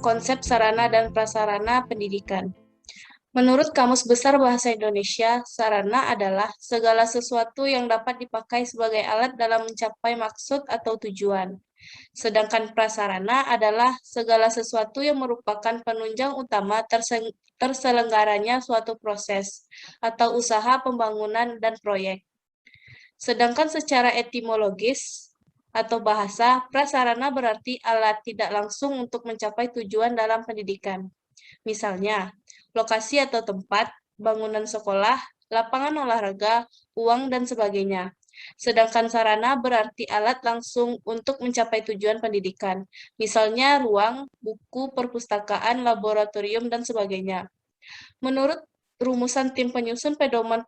konsep sarana dan prasarana pendidikan. Menurut Kamus Besar Bahasa Indonesia, sarana adalah segala sesuatu yang dapat dipakai sebagai alat dalam mencapai maksud atau tujuan. Sedangkan prasarana adalah segala sesuatu yang merupakan penunjang utama terselenggaranya suatu proses atau usaha pembangunan dan proyek. Sedangkan secara etimologis atau bahasa, prasarana berarti alat tidak langsung untuk mencapai tujuan dalam pendidikan. Misalnya, lokasi atau tempat, bangunan sekolah, lapangan olahraga, uang, dan sebagainya. Sedangkan sarana berarti alat langsung untuk mencapai tujuan pendidikan. Misalnya ruang, buku, perpustakaan, laboratorium, dan sebagainya. Menurut rumusan tim penyusun pedoman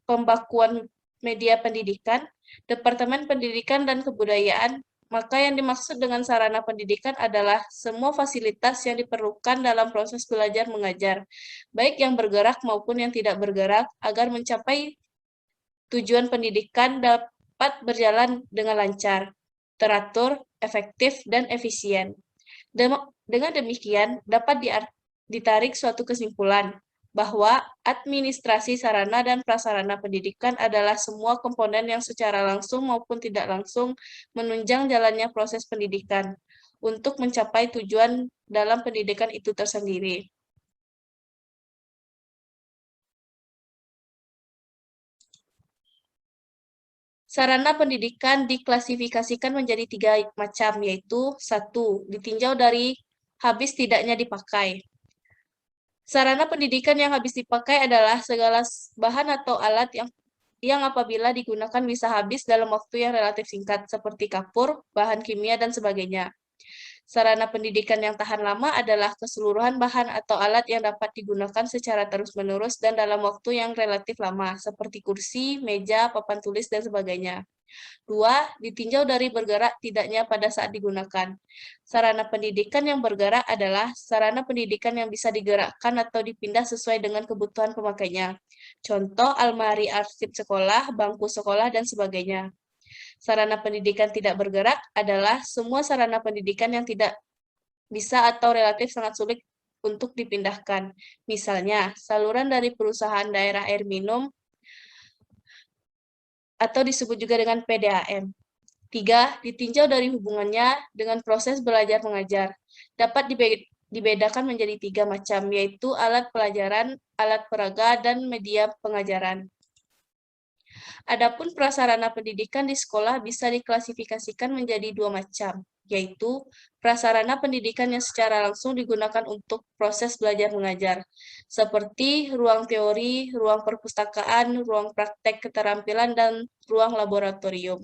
pembakuan media pendidikan, Departemen Pendidikan dan Kebudayaan, maka yang dimaksud dengan sarana pendidikan adalah semua fasilitas yang diperlukan dalam proses belajar mengajar, baik yang bergerak maupun yang tidak bergerak, agar mencapai tujuan pendidikan dapat berjalan dengan lancar, teratur, efektif, dan efisien. Dengan demikian, dapat ditarik suatu kesimpulan bahwa administrasi sarana dan prasarana pendidikan adalah semua komponen yang secara langsung maupun tidak langsung menunjang jalannya proses pendidikan untuk mencapai tujuan dalam pendidikan itu tersendiri. Sarana pendidikan diklasifikasikan menjadi 3 macam, yaitu 1. Ditinjau dari habis tidaknya dipakai. Sarana pendidikan yang habis dipakai adalah segala bahan atau alat yang apabila digunakan bisa habis dalam waktu yang relatif singkat, seperti kapur, bahan kimia, dan sebagainya. Sarana pendidikan yang tahan lama adalah keseluruhan bahan atau alat yang dapat digunakan secara terus-menerus dan dalam waktu yang relatif lama, seperti kursi, meja, papan tulis, dan sebagainya. 2. Ditinjau dari bergerak tidaknya pada saat digunakan. Sarana pendidikan yang bergerak adalah sarana pendidikan yang bisa digerakkan atau dipindah sesuai dengan kebutuhan pemakainya. Contoh, almari arsip sekolah, bangku sekolah, dan sebagainya. Sarana pendidikan tidak bergerak adalah semua sarana pendidikan yang tidak bisa atau relatif sangat sulit untuk dipindahkan. Misalnya, saluran dari perusahaan daerah air minum atau disebut juga dengan PDAM. 3. Ditinjau dari hubungannya dengan proses belajar mengajar. Dapat dibedakan menjadi 3 macam, yaitu alat pelajaran, alat peraga, dan media pengajaran. Adapun prasarana pendidikan di sekolah bisa diklasifikasikan menjadi 2 macam, yaitu prasarana pendidikan yang secara langsung digunakan untuk proses belajar mengajar, seperti ruang teori, ruang perpustakaan, ruang praktek keterampilan, dan ruang laboratorium.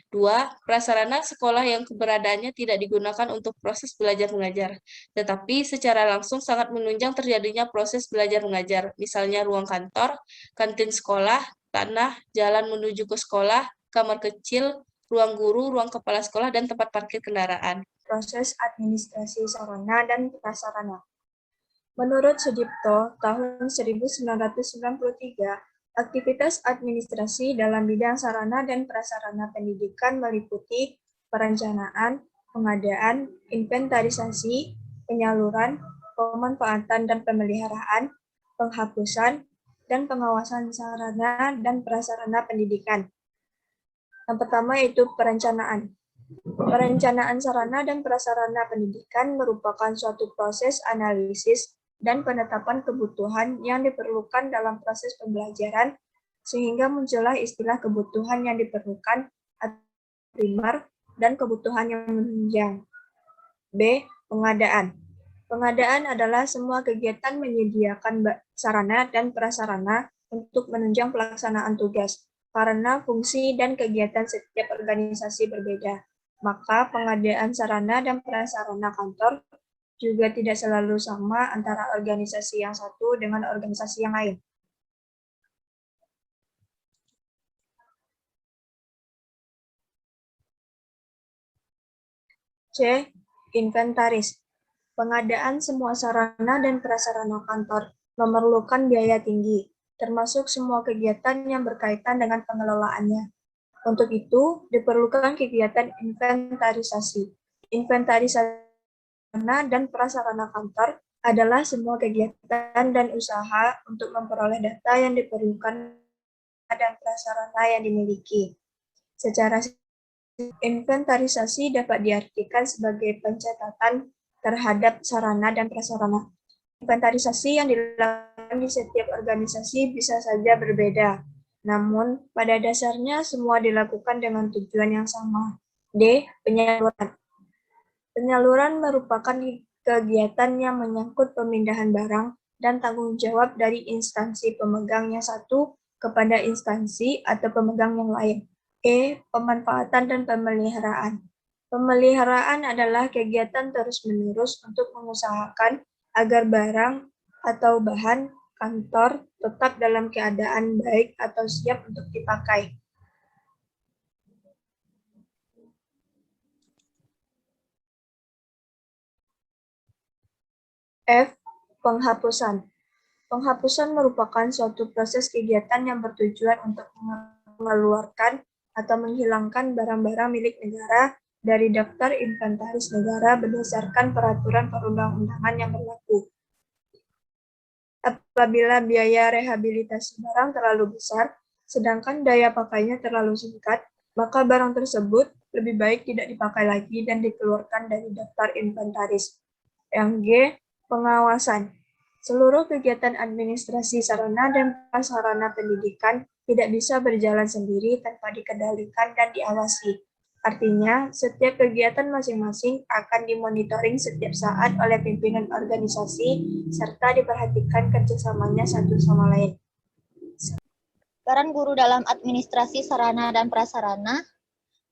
2. Prasarana sekolah yang keberadaannya tidak digunakan untuk proses belajar mengajar, tetapi secara langsung sangat menunjang terjadinya proses belajar mengajar, misalnya ruang kantor, kantin sekolah, tanah, jalan menuju ke sekolah, kamar kecil, ruang guru, ruang kepala sekolah, dan tempat parkir kendaraan. Proses administrasi sarana dan prasarana. Menurut Sudipto, tahun 1993, aktivitas administrasi dalam bidang sarana dan prasarana pendidikan meliputi perencanaan, pengadaan, inventarisasi, penyaluran, pemanfaatan dan pemeliharaan, penghapusan, dan pengawasan sarana dan prasarana pendidikan. Yang pertama yaitu perencanaan. Perencanaan sarana dan prasarana pendidikan merupakan suatu proses analisis dan penetapan kebutuhan yang diperlukan dalam proses pembelajaran, sehingga muncullah istilah kebutuhan yang diperlukan primer dan kebutuhan yang menunjang. B. Pengadaan. Pengadaan adalah semua kegiatan menyediakan sarana dan prasarana untuk menunjang pelaksanaan tugas, karena fungsi dan kegiatan setiap organisasi berbeda. Maka pengadaan sarana dan prasarana kantor juga tidak selalu sama antara organisasi yang satu dengan organisasi yang lain. C. Inventaris. Pengadaan semua sarana dan prasarana kantor memerlukan biaya tinggi, termasuk semua kegiatan yang berkaitan dengan pengelolaannya. Untuk itu, diperlukan kegiatan inventarisasi. Inventarisasi dan prasarana kantor adalah semua kegiatan dan usaha untuk memperoleh data yang diperlukan dan prasarana yang dimiliki. Secara inventarisasi dapat diartikan sebagai pencatatan terhadap sarana dan prasarana. Inventarisasi yang dilakukan di setiap organisasi bisa saja berbeda, namun pada dasarnya semua dilakukan dengan tujuan yang sama. D. Penyaluran. Penyaluran merupakan kegiatan yang menyangkut pemindahan barang dan tanggung jawab dari instansi pemegang yang satu kepada instansi atau pemegang yang lain. E. Pemanfaatan dan pemeliharaan. Pemeliharaan adalah kegiatan terus-menerus untuk mengusahakan agar barang atau bahan kantor tetap dalam keadaan baik atau siap untuk dipakai. F. Penghapusan. Penghapusan merupakan suatu proses kegiatan yang bertujuan untuk mengeluarkan atau menghilangkan barang-barang milik negara dari daftar inventaris negara berdasarkan peraturan perundang-undangan yang berlaku. Apabila biaya rehabilitasi barang terlalu besar, sedangkan daya pakainya terlalu singkat, maka barang tersebut lebih baik tidak dipakai lagi dan dikeluarkan dari daftar inventaris. Yang G. Pengawasan. Seluruh kegiatan administrasi sarana dan prasarana pendidikan tidak bisa berjalan sendiri tanpa dikendalikan dan diawasi. Artinya, setiap kegiatan masing-masing akan dimonitoring setiap saat oleh pimpinan organisasi serta diperhatikan kerjasamanya satu sama lain. Peran guru dalam administrasi sarana dan prasarana.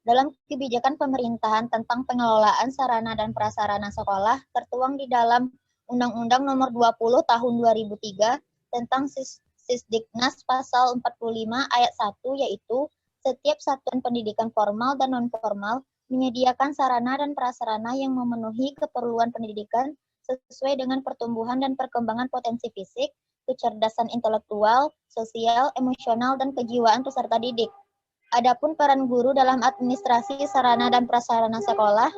Dalam kebijakan pemerintahan tentang pengelolaan sarana dan prasarana sekolah tertuang di dalam Undang-Undang Nomor 20 Tahun 2003 tentang Sisdiknas Pasal 45 Ayat 1, yaitu setiap satuan pendidikan formal dan non-formal menyediakan sarana dan prasarana yang memenuhi keperluan pendidikan sesuai dengan pertumbuhan dan perkembangan potensi fisik, kecerdasan intelektual, sosial, emosional, dan kejiwaan peserta didik. Adapun peran guru dalam administrasi sarana dan prasarana sekolah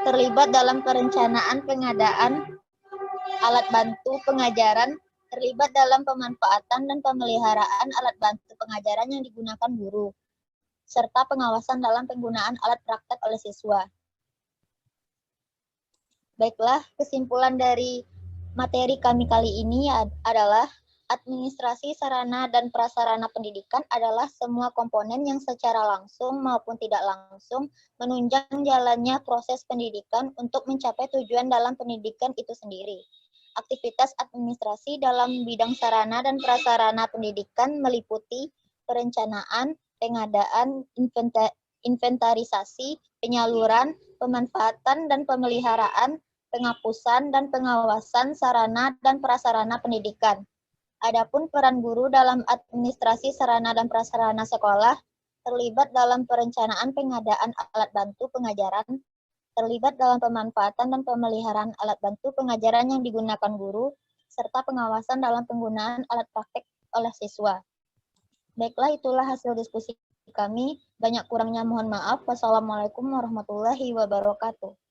terlibat dalam perencanaan pengadaan alat bantu pengajaran, terlibat dalam pemanfaatan dan pemeliharaan alat bantu pengajaran yang digunakan guru, serta pengawasan dalam penggunaan alat praktek oleh siswa. Baiklah, kesimpulan dari materi kami kali ini adalah administrasi sarana dan prasarana pendidikan adalah semua komponen yang secara langsung maupun tidak langsung menunjang jalannya proses pendidikan untuk mencapai tujuan dalam pendidikan itu sendiri. Aktivitas administrasi dalam bidang sarana dan prasarana pendidikan meliputi perencanaan, pengadaan, inventarisasi, penyaluran, pemanfaatan dan pemeliharaan, penghapusan dan pengawasan sarana dan prasarana pendidikan. Adapun peran guru dalam administrasi sarana dan prasarana sekolah terlibat dalam perencanaan pengadaan alat bantu pengajaran, terlibat dalam pemanfaatan dan pemeliharaan alat bantu pengajaran yang digunakan guru, serta pengawasan dalam penggunaan alat praktek oleh siswa. Baiklah, itulah hasil diskusi kami. Banyak kurangnya mohon maaf. Wassalamualaikum warahmatullahi wabarakatuh.